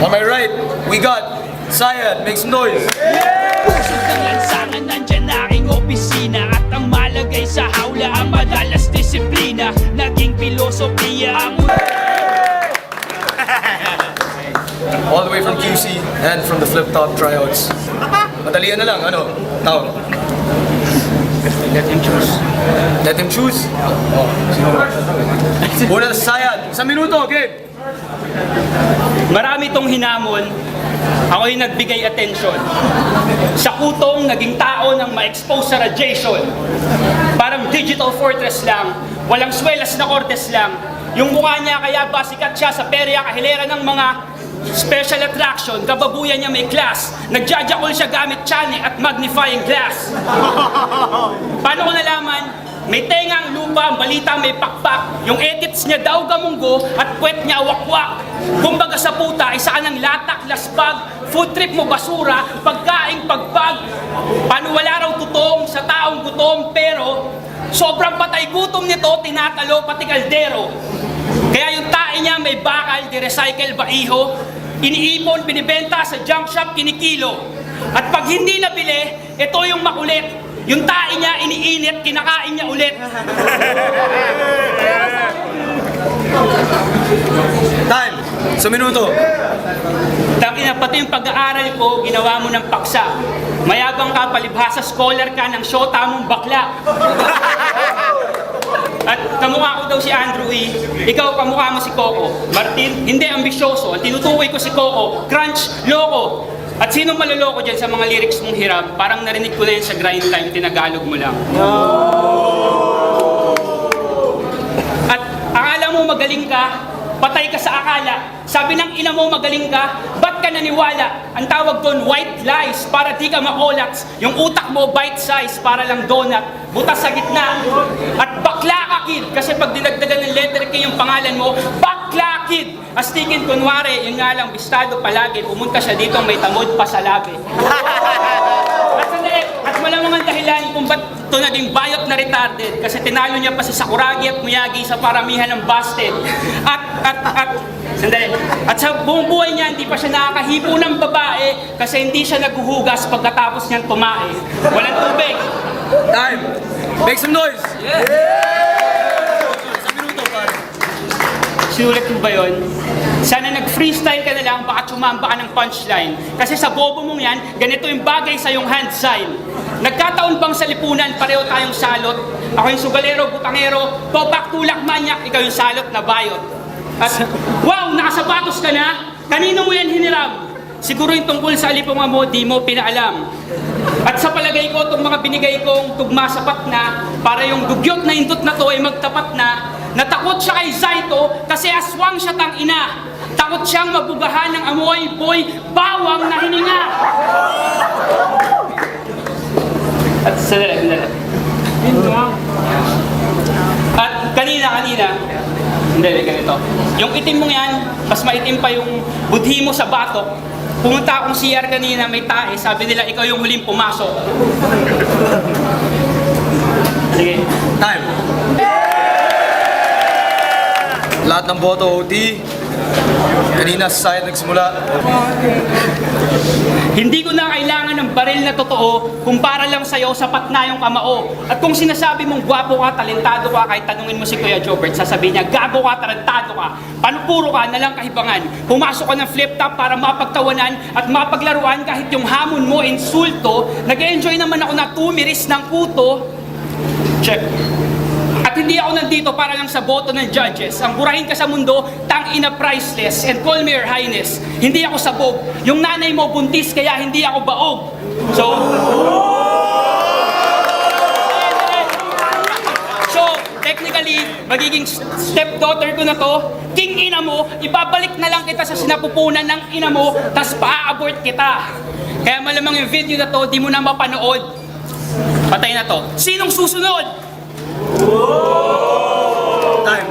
On my right, we got Sayad. Make some noise. Pusod ng lansangan, nandyan na aking opisina. At ang malagay sa hawla, ang madalas disiplina. Naging filosofiya ang All the way from QC and from the Flip Top tryouts. Madalian na lang, ano? Tawag. Let him choose. Let him choose. Oh, sino? Una sa Sayad. 1 minuto, game. Marami itong hinamon. Ako yung nagbigay atensyon. Sa kutong naging tao nang ma-expose sa radiation. Parang digital fortress lang. Walang swelas na cortes lang. Yung mukha niya kaya ba sikat siya sa perya kahilera ng mga special attraction. Kababuyan niya may class. Nagjajakol siya gamit chani at magnifying glass. Paano ko nalaman? May tengang lupa, ang balita may pakpak. Yung edits niya daw gamunggo at puwet niya wakwak. Kumbaga sa puta, isa ka ng latak, laspag. Food trip mo basura, pagkaing pagpag. Paano wala raw tutong sa taong gutom, pero sobrang patay gutom nito, tinatalo pati kaldero. Kaya yung tae niya may bakal, di-recycle ba iho? Iniipon, binibenta sa junk shop, kinikilo. At pag hindi nabili, ito yung makulit. Yung tae niya, iniinit, kinakain niya ulit. Time. 1 minuto. Taki na pati yung pag-aaral ko, ginawa mo ng paksa. Mayabang ka, palibhasa, scholar ka ng syota mong bakla. At kamukha ko daw si Andrew E. Ikaw kamukha mo si Coco. Martin, hindi ambisyoso. Ang tinutukoy ko si Coco, crunch, loko. At sinong maloloko dyan sa mga lyrics mong hiram? Parang narinig ko na yan sa grind time, tinagalog mo lang. At akala mo magaling ka, patay ka sa akala. Sabi ng ina mo magaling ka, ba't ka naniwala? Ang tawag doon, white lies, para di ka makolats. Yung utak mo, bite size, para lang donut. Butas sa gitna. At bakla ka, kid. Kasi pag dinagdagan ng letter K yung pangalan mo, bakla, kid. Astikin, kunwari, yun nga lang, bistado palagi. Pumunta siya dito, may tamod pa sa labi. At malamang ang dahilan kung ba't ito naging bayot na retarded. Kasi tinalo niya pa si Sakuragi at Miyagi sa paramihan ng busted. Sandali. At sa buong buhay niya, hindi pa siya nakakahipo ng babae kasi hindi siya naghuhugas pagkatapos niyang tumae. Walang tubig. Time. Make some noise. Yeah. 1 minuto, pare. Sinulat mo ba yun? Sana nag-freestyle ka na lang, baka tsumamba ka ng punchline. Kasi sa bobo mong yan, ganito yung bagay sa yung hand sign. Nagkataon bang sa lipunan, pareho tayong salot? Ako yung sugalero, butangero, topak, tulak, manyak, ikaw yung salot na bayot. At, wow, nakasapatos ka na? Kanino mo yan hiniram? Siguro yung tungkol sa alipunga mo, di mo pinaalam. At sa palagay ko, itong mga binigay kong tugma sapat na, para yung dugyot na indot na to ay magtapat na, natakot siya kay Zaito kasi aswang siya tang ina. Takot siyang mabugahan ng amoy, boy, bawang na hininga. At sandali. At kanina, hindi, ganito. Yung itim mong yan, mas maitim pa yung budhi mo sa batok. Pumunta akong CR kanina, may tae, sabi nila ikaw yung huling pumasok. Sige. Time. Lahat ng boto OT. Kanina sa Sayad nagsimula. Hindi ko na kailangan ng baril na totoo kung para lang sa'yo sapat na yung kamao. At kung sinasabi mong gwapo ka, talentado ka, kahit tanungin mo si Kuya Jobert, sasabihin niya, gago ka, talentado ka, panupuro ka, nalang kahibangan. Pumasok ka ng flip top para mapagtawanan at mapaglaruan kahit yung hamon mo, insulto. Nag-enjoy naman ako na tumiris ng kuto. Check. At hindi ako nandito para lang sa boto ng judges. Ang burahin ka sa mundo, tang-ina priceless, and call me your highness. Hindi ako sabog. Yung nanay mo buntis, kaya hindi ako baog. So, technically, magiging stepdaughter ko na to. King ina mo, ibabalik na lang kita sa sinapupunan ng ina mo, tas pa-abort kita. Kaya malamang yung video na to, di mo na mapanood. Patay na to. Sinong susunod? Time.